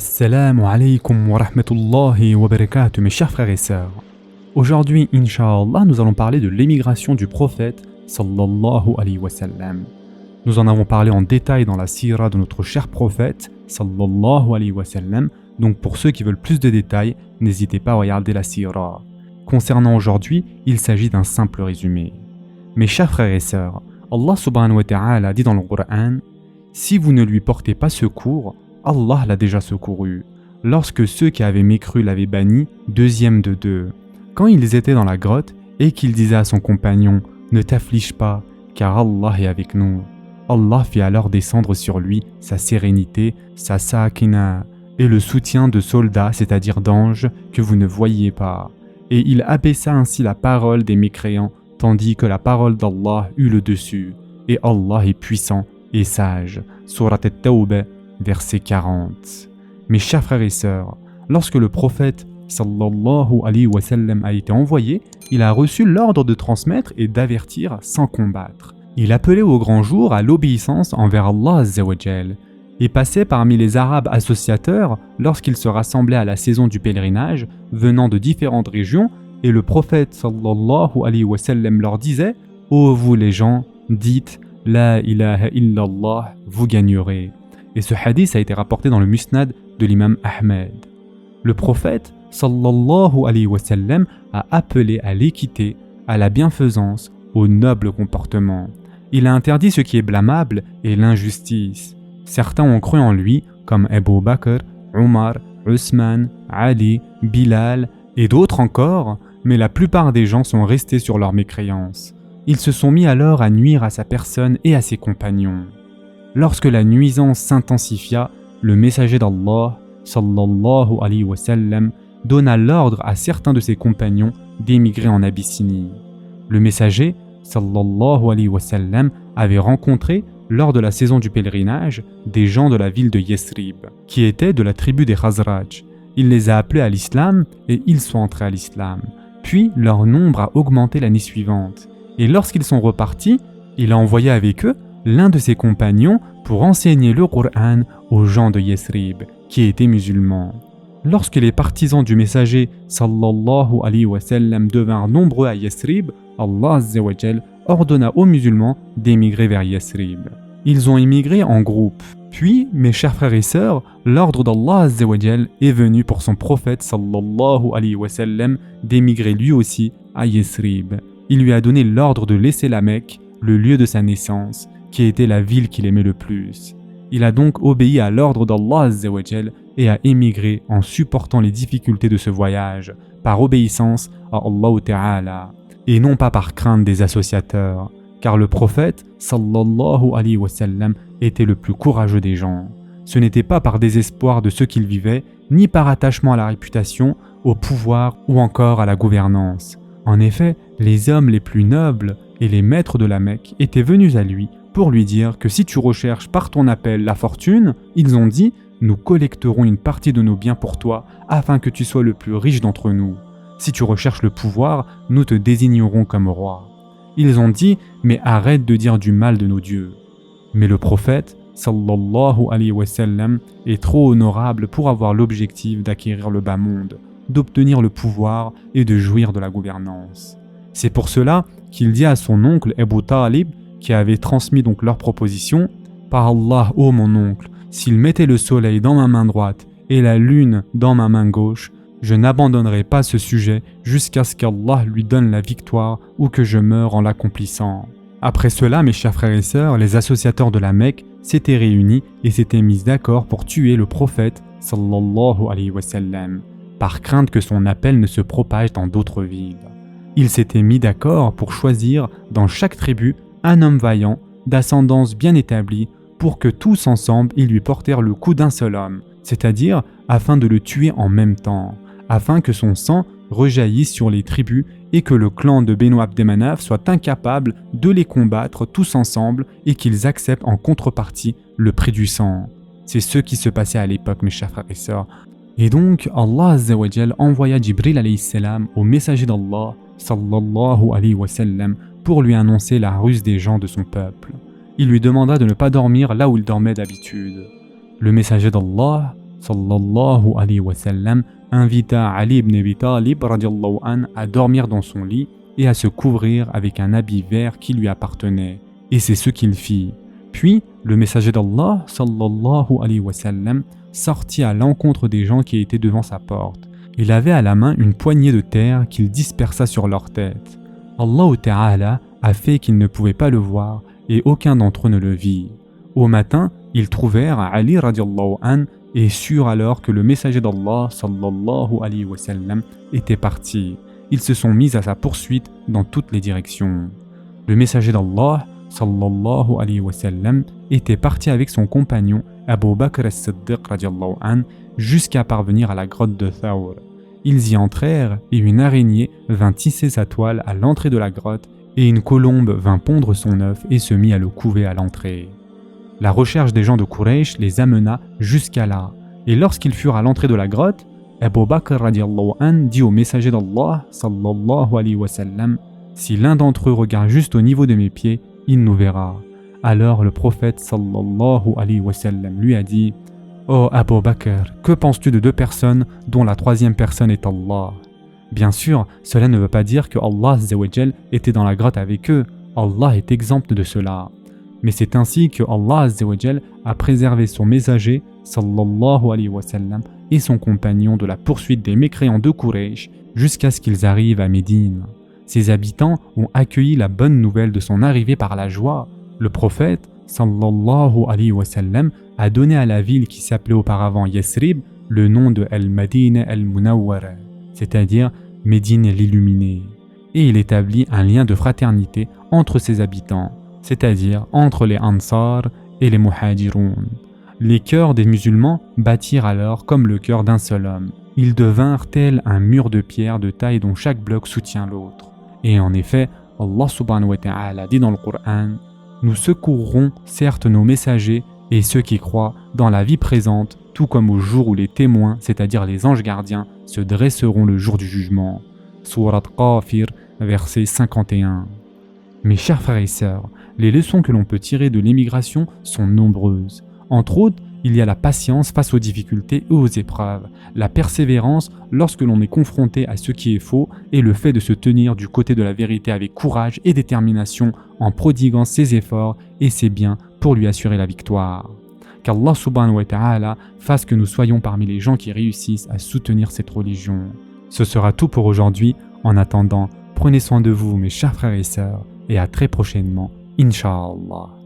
Assalamu alaikum wa rahmatullahi wa barakatuh, mes chers frères et sœurs. Aujourd'hui, Inch'Allah, nous allons parler de l'émigration du prophète sallallahu alayhi wa sallam. Nous en avons parlé en détail dans la sira de notre cher prophète sallallahu alayhi wa sallam. Donc pour ceux qui veulent plus de détails, n'hésitez pas à regarder la sira. Concernant aujourd'hui, il s'agit d'un simple résumé. Mes chers frères et sœurs, Allah subhanahu wa ta'ala dit dans le Coran: si vous ne lui portez pas secours, Allah l'a déjà secouru. Lorsque ceux qui avaient mécru l'avaient banni, deuxième de deux. Quand ils étaient dans la grotte et qu'il disait à son compagnon: ne t'afflige pas, car Allah est avec nous. Allah fit alors descendre sur lui sa sérénité, sa sakina, et le soutien de soldats, c'est-à-dire d'anges, que vous ne voyiez pas. Et il abaissa ainsi la parole des mécréants, tandis que la parole d'Allah eut le dessus. Et Allah est puissant et sage. Surat At-Tawbah, verset 40. Mes chers frères et sœurs, lorsque le prophète sallallahu alayhi wa sallam a été envoyé, il a reçu l'ordre de transmettre et d'avertir sans combattre. Il appelait au grand jour à l'obéissance envers Allah Azza wa Jal et passait parmi les Arabes associateurs lorsqu'ils se rassemblaient à la saison du pèlerinage venant de différentes régions, et le prophète sallallahu alayhi wa sallam leur disait: ô vous les gens, dites La ilaha illallah, vous gagnerez. Et ce hadith a été rapporté dans le Musnad de l'imam Ahmed. Le prophète sallallahu alayhi wa sallam a appelé à l'équité, à la bienfaisance, au noble comportement. Il a interdit ce qui est blâmable et l'injustice. Certains ont cru en lui, comme Abu Bakr, Omar, Othman, Ali, Bilal et d'autres encore, mais la plupart des gens sont restés sur leur mécréance. Ils se sont mis alors à nuire à sa personne et à ses compagnons. Lorsque la nuisance s'intensifia, le messager d'Allah, sallallahu alayhi wa sallam, donna l'ordre à certains de ses compagnons d'émigrer en Abyssinie. Le messager, sallallahu alayhi wa sallam, avait rencontré, lors de la saison du pèlerinage, des gens de la ville de Yesrib, qui étaient de la tribu des Khazraj. Il les a appelés à l'islam et ils sont entrés à l'islam. Puis leur nombre a augmenté l'année suivante. Et lorsqu'ils sont repartis, il a envoyé avec eux l'un de ses compagnons pour enseigner le Coran aux gens de Yesrib, qui étaient musulmans. Lorsque les partisans du messager sallallahu alayhi wa sallam devinrent nombreux à Yesrib, Allah Azza wa Jal ordonna aux musulmans d'émigrer vers Yesrib. Ils ont émigré en groupe. Puis, mes chers frères et sœurs, l'ordre d'Allah Azza wa Jal est venu pour son prophète sallallahu alayhi wa sallam d'émigrer lui aussi à Yesrib. Il lui a donné l'ordre de laisser la Mecque, le lieu de sa naissance, qui était la ville qu'il aimait le plus. Il a donc obéi à l'ordre d'Allah Azza wa Jal et a émigré en supportant les difficultés de ce voyage, par obéissance à Allah Ta'ala, et non pas par crainte des associateurs, car le prophète sallallahu alayhi wa sallam était le plus courageux des gens. Ce n'était pas par désespoir de ceux qu'il vivait, ni par attachement à la réputation, au pouvoir ou encore à la gouvernance. En effet, les hommes les plus nobles et les maîtres de la Mecque étaient venus à lui pour lui dire que si tu recherches par ton appel la fortune, ils ont dit: nous collecterons une partie de nos biens pour toi afin que tu sois le plus riche d'entre nous. Si tu recherches le pouvoir, nous te désignerons comme roi. Ils ont dit: mais arrête de dire du mal de nos dieux. Mais le prophète sallallahu alayhi wa sallam est trop honorable pour avoir l'objectif d'acquérir le bas monde, d'obtenir le pouvoir et de jouir de la gouvernance. C'est pour cela qu'il dit à son oncle Abu Talib, qui avait transmis donc leur proposition: par Allah, ô mon oncle, s'il mettait le soleil dans ma main droite et la lune dans ma main gauche, je n'abandonnerai pas ce sujet jusqu'à ce qu'Allah lui donne la victoire ou que je meure en l'accomplissant. Après cela, mes chers frères et sœurs, les associateurs de la Mecque s'étaient réunis et s'étaient mis d'accord pour tuer le prophète sallallahu alayhi wa sallam, par crainte que son appel ne se propage dans d'autres villes. Ils s'étaient mis d'accord pour choisir dans chaque tribu un homme vaillant, d'ascendance bien établie, pour que tous ensemble ils lui portèrent le coup d'un seul homme, c'est-à-dire afin de le tuer en même temps, afin que son sang rejaillisse sur les tribus et que le clan de Benu Abdemanaf soit incapable de les combattre tous ensemble et qu'ils acceptent en contrepartie le prix du sang. C'est ce qui se passait à l'époque, mes chers frères et sœurs. Et donc, Allah Azza wa Jal envoya Jibril alayhi salam au messager d'Allah sallallahu alayhi wa sallam pour lui annoncer la ruse des gens de son peuple. Il lui demanda de ne pas dormir là où il dormait d'habitude. Le messager d'Allah sallallahu alayhi wa sallam invita Ali ibn Abi Talib radiallahu an à dormir dans son lit et à se couvrir avec un habit vert qui lui appartenait. Et c'est ce qu'il fit. Puis, le messager d'Allah sallallahu alayhi wa sallam sortit à l'encontre des gens qui étaient devant sa porte. Il avait à la main une poignée de terre qu'il dispersa sur leur tête. Allah Ta'ala a fait qu'ils ne pouvaient pas le voir et aucun d'entre eux ne le vit. Au matin, ils trouvèrent Ali radiallahu an et surent alors que le messager d'Allah sallallahu alayhi wa sallam était parti. Ils se sont mis à sa poursuite dans toutes les directions. Le messager d'Allah sallallahu alayhi wa sallam était parti avec son compagnon Abu Bakr as-Siddiq radiallahu an jusqu'à parvenir à la grotte de Thawr. Ils y entrèrent et une araignée vint tisser sa toile à l'entrée de la grotte et une colombe vint pondre son œuf et se mit à le couver à l'entrée. La recherche des gens de Quraysh les amena jusqu'à là, et lorsqu'ils furent à l'entrée de la grotte, Abu Bakr radiallahu an dit au messager d'Allah sallallahu alayhi wa sallam: si l'un d'entre eux regarde juste au niveau de mes pieds, il nous verra. Alors le prophète sallallahu alayhi wa sallam lui a dit: oh Abu Bakr, que penses-tu de deux personnes dont la troisième personne est Allah? Bien sûr, cela ne veut pas dire que Allah azza wa jal était dans la grotte avec eux. Allah est exempt de cela. Mais c'est ainsi que Allah azza wa jal a préservé son messager sallallahu alayhi wa sallam et son compagnon de la poursuite des mécréants de Quraysh jusqu'à ce qu'ils arrivent à Médine. Ses habitants ont accueilli la bonne nouvelle de son arrivée par la joie. Le prophète sallallahu alayhi wa sallam a donné à la ville qui s'appelait auparavant Yasrib le nom de Al-Madina Al-Munawwara, c'est-à-dire Médine l'illuminée. Et il établit un lien de fraternité entre ses habitants, c'est-à-dire entre les Ansar et les Muhajiroun. Les cœurs des musulmans battirent alors comme le cœur d'un seul homme. Ils devinrent tels un mur de pierre de taille dont chaque bloc soutient l'autre. Et en effet, Allah subhanahu wa ta'ala dit dans le Coran: nous secourrons certes nos messagers et ceux qui croient dans la vie présente, tout comme au jour où les témoins, c'est-à-dire les anges gardiens, se dresseront le jour du jugement. Surat Qafir, verset 51. Mes chers frères et sœurs, les leçons que l'on peut tirer de l'émigration sont nombreuses. Entre autres, il y a la patience face aux difficultés et aux épreuves, la persévérance lorsque l'on est confronté à ce qui est faux et le fait de se tenir du côté de la vérité avec courage et détermination en prodiguant ses efforts et ses biens pour lui assurer la victoire. Qu'Allah subhanahu wa ta'ala fasse que nous soyons parmi les gens qui réussissent à soutenir cette religion. Ce sera tout pour aujourd'hui. En attendant, prenez soin de vous mes chers frères et sœurs et à très prochainement, Inch'Allah.